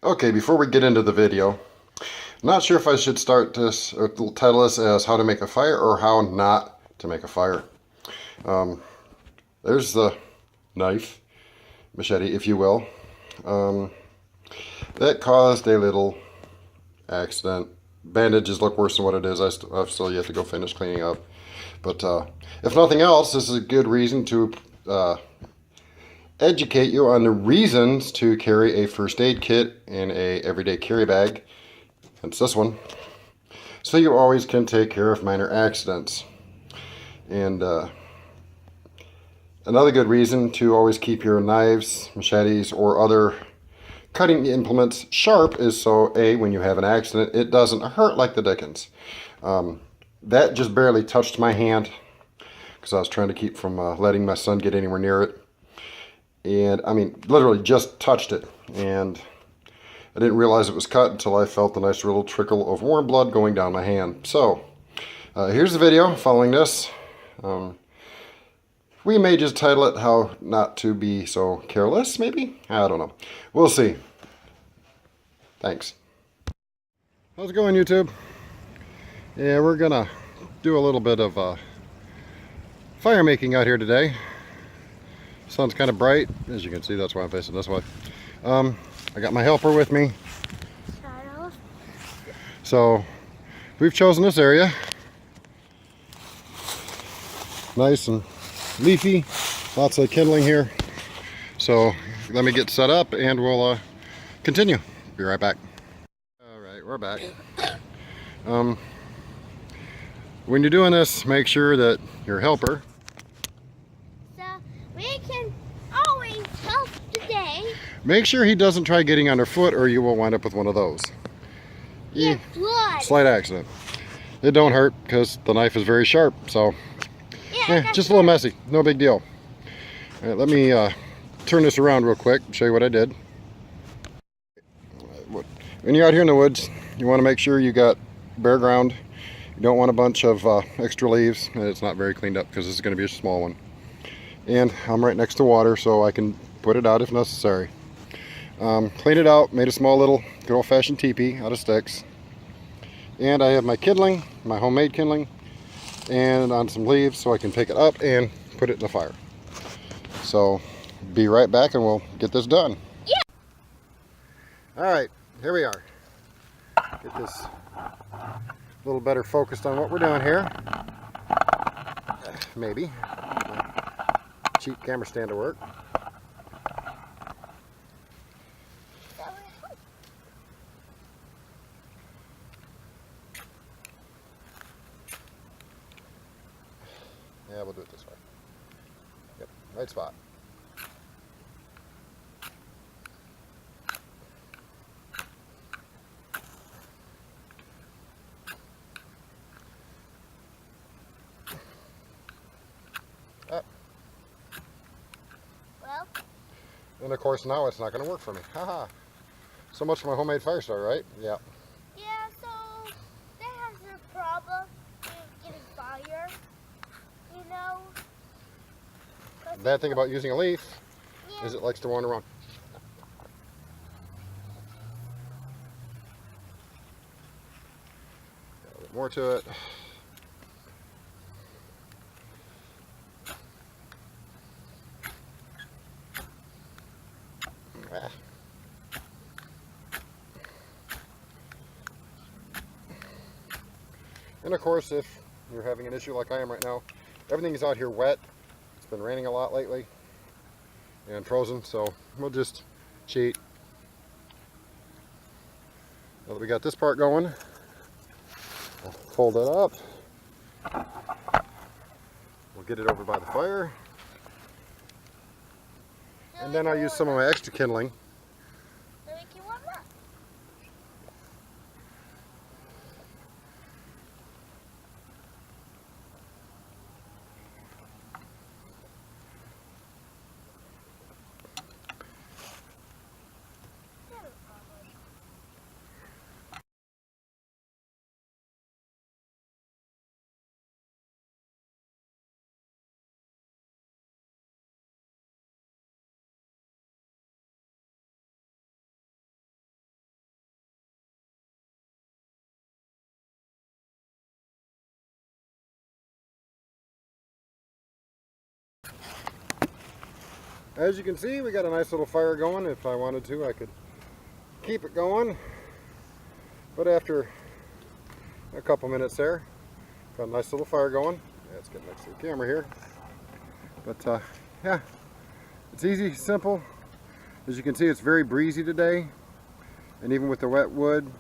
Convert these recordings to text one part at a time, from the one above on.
Okay, before we get into the video, not sure if I should start this or title this as how to make a fire or how not to make a fire. There's the knife, machete, if you will. That caused a little accident. Bandages look worse than what it is. I've still yet to go finish cleaning up. But if nothing else, this is a good reason to educate you on the reasons to carry a first aid kit in a everyday carry bag. That's this one. So you always can take care of minor accidents. And another good reason to always keep your knives, machetes, or other cutting implements sharp is so when you have an accident, it doesn't hurt like the dickens. That just barely touched my hand because I was trying to keep from letting my son get anywhere near it. And I mean, literally just touched it. And I didn't realize it was cut until I felt the nice little trickle of warm blood going down my hand. So here's the video following this. We may just title it How Not to Be So Careless, maybe? I don't know. We'll see. Thanks. How's it going, YouTube? Yeah, we're gonna do a little bit of fire making out here today. Sun's kind of bright. As you can see, that's why I'm facing this way. I got my helper with me. So we've chosen this area. Nice and leafy. Lots of kindling here. So let me get set up and we'll continue. Be right back. Alright, we're back. When you're doing this, make sure that your helper, so we can always help today. Make sure he doesn't try getting underfoot or you will wind up with one of those. Yeah, blood. Slight accident. It don't hurt because the knife is very sharp, so just a little messy. No big deal. All right, let me turn this around real quick and show you what I did. When you're out here in the woods, you want to make sure you got bare ground. You don't want a bunch of extra leaves, and it's not very cleaned up because this is going to be a small one. And I'm right next to water, so I can put it out if necessary. Cleaned it out, made a small little good old-fashioned teepee out of sticks. And I have my kindling, my homemade kindling, and on some leaves so I can pick it up and put it in the fire. So be right back and we'll get this done. Yeah. Alright, here we are. Get this a little better focused on what we're doing here. Maybe. Cheap camera stand to work. Yeah, we'll do it this way. Yep, right spot. Up. Well. And of course now it's not going to work for me. Haha. So much for my homemade fire starter, right? Yeah. Yeah, so that has a problem with getting fire, you know. The bad thing about using a leaf Yeah. is it likes to wander around. Got a bit more to it. Ah. And of course, if you're having an issue like I am right now, everything is out here wet. It's been raining a lot lately and frozen, so we'll just cheat. Now that we got this part going, I'll fold it up. We'll get it over by the fire. And then I'll use some of my extra kindling as you can see, we got a nice little fire going. If I wanted to, I could keep it going. But after a couple minutes there, got a nice little fire going. Yeah, let's get next to the camera here. But yeah, it's easy, simple. As you can see, it's very breezy today. And even with the wet wood,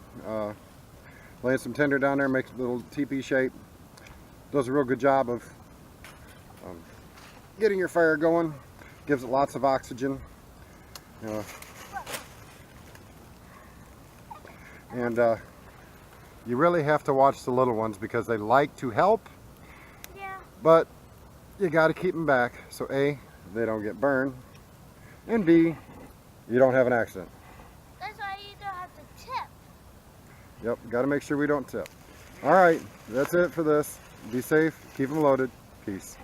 laying some tinder down there makes a little teepee shape. Does a real good job of getting your fire going. Gives it lots of oxygen. And you really have to watch the little ones because they like to help. Yeah. But you got to keep them back. So A, they don't get burned. And B, you don't have an accident. That's why you don't have to tip. Yep, got to make sure we don't tip. All right, that's it for this. Be safe, keep them loaded. Peace.